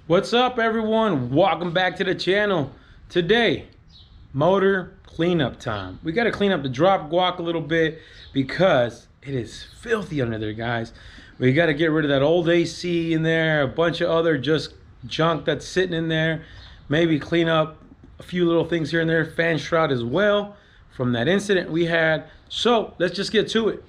What's up, everyone? Welcome back to the channel. Today, motor cleanup time. We got to clean up the drop guac a little bit because it is filthy under there, guys. We got to get rid of that old AC in there, a bunch of other just junk that's sitting in there. Maybe clean up a few little things here and there, fan shroud as well from that incident we had. So let's just get to it.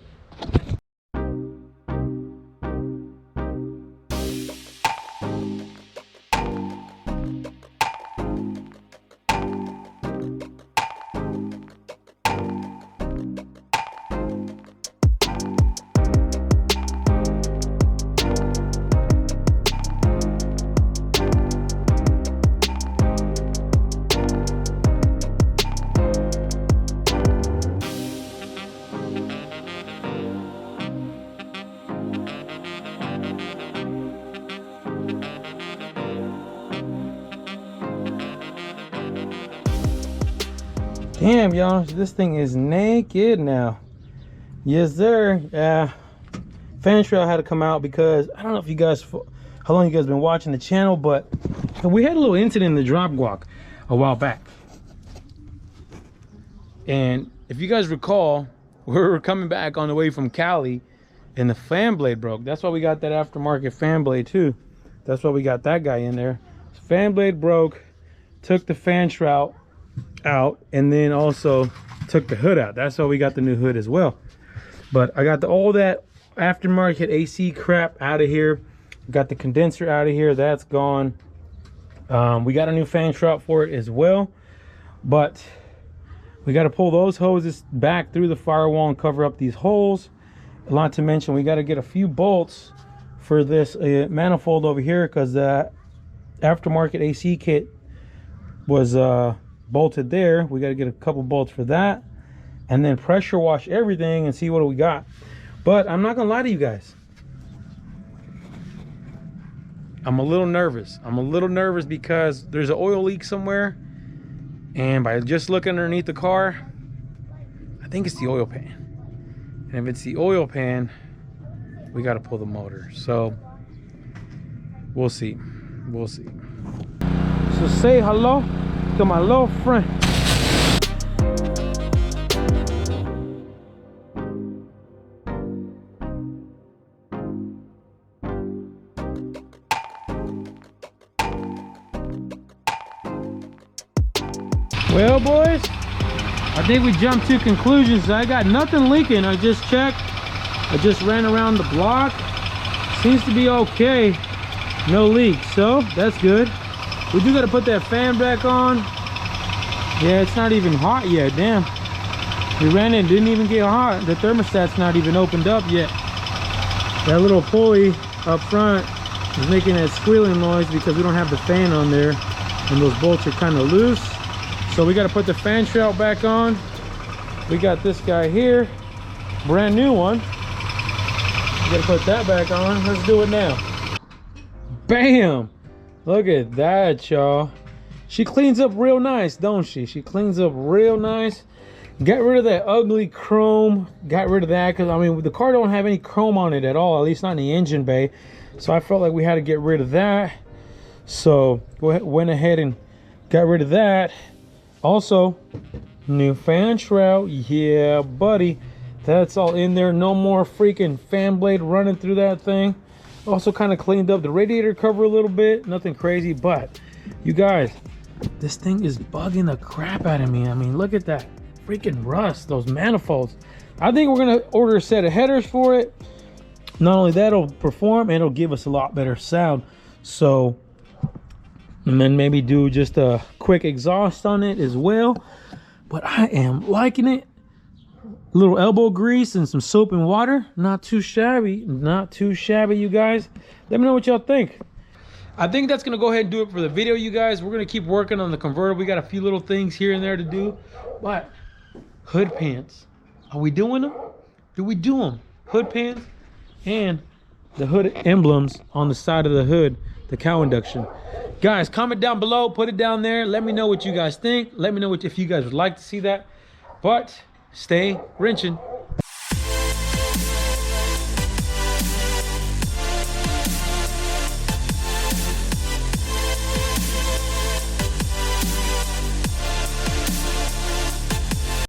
Damn, y'all, this thing is naked now. Yes, sir. Fan shroud had to come out because I don't know if you guys, how long you guys been watching the channel, but we had a little incident in the drop guac a while back. And if you guys recall, we were coming back on the way from Cali and the fan blade broke. That's why we got that aftermarket fan blade too. That's why we got that guy in there. Fan blade broke, took the fan shroud out, and then also took the hood out. That's why we got the new hood as well. But I got all that aftermarket AC crap out of here. Got the condenser out of here. That's gone. We got a new fan shroud for it as well, but we got to pull those hoses back through the firewall and cover up these holes. Not to mention, we got to get a few bolts for this manifold over here because the aftermarket AC kit was bolted there. We got to get a couple bolts for that, and then pressure wash everything and see what we got. But I'm not gonna lie to you guys, I'm a little nervous. Because there's an oil leak somewhere, and by just looking underneath the car, I think it's the oil pan. And if it's the oil pan, we got to pull the motor. So we'll see. So say hello to my little friend. Well, boys, I think we jumped to conclusions. I got nothing leaking. I just checked. I just ran around the block. Seems to be okay. No leaks, so that's good. We do got to put that fan back on. Yeah, it's not even hot yet. Damn, we ran it, didn't even get hot. The thermostat's not even opened up yet. That little pulley up front is making that squealing noise because we don't have the fan on there, and those bolts are kind of loose. So we got to put the fan shroud back on. We got this guy here, brand new one. We got to put that back on. Let's do it now. Bam! Look at that, y'all. She cleans up real nice, don't she? She cleans up real nice. Got rid of that ugly chrome. Got rid of that because, I mean, the car don't have any chrome on it at all, at least not in the engine bay. So I felt like we had to get rid of that. So went ahead and got rid of that. Also, new fan shroud. Yeah, buddy. That's all in there. No more freaking fan blade running through that thing. Also kind of cleaned up the radiator cover a little bit. Nothing crazy, but you guys, this thing is bugging the crap out of me. I mean, look at that freaking rust, those manifolds. I think we're gonna order a set of headers for it. Not only that, it'll perform and it'll give us a lot better sound. So, and then maybe do just a quick exhaust on it as well. But I am liking it. A little elbow grease and some soap and water. Not too shabby. Not too shabby, you guys. Let me know what y'all think. I think that's going to go ahead and do it for the video, you guys. We're going to keep working on the convertible. We got a few little things here and there to do. But hood pants. Are we doing them? Do we do them? Hood pants and the hood emblems on the side of the hood. The cow induction. Guys, comment down below. Put it down there. Let me know what you guys think. Let me know if you guys would like to see that. But stay wrenching.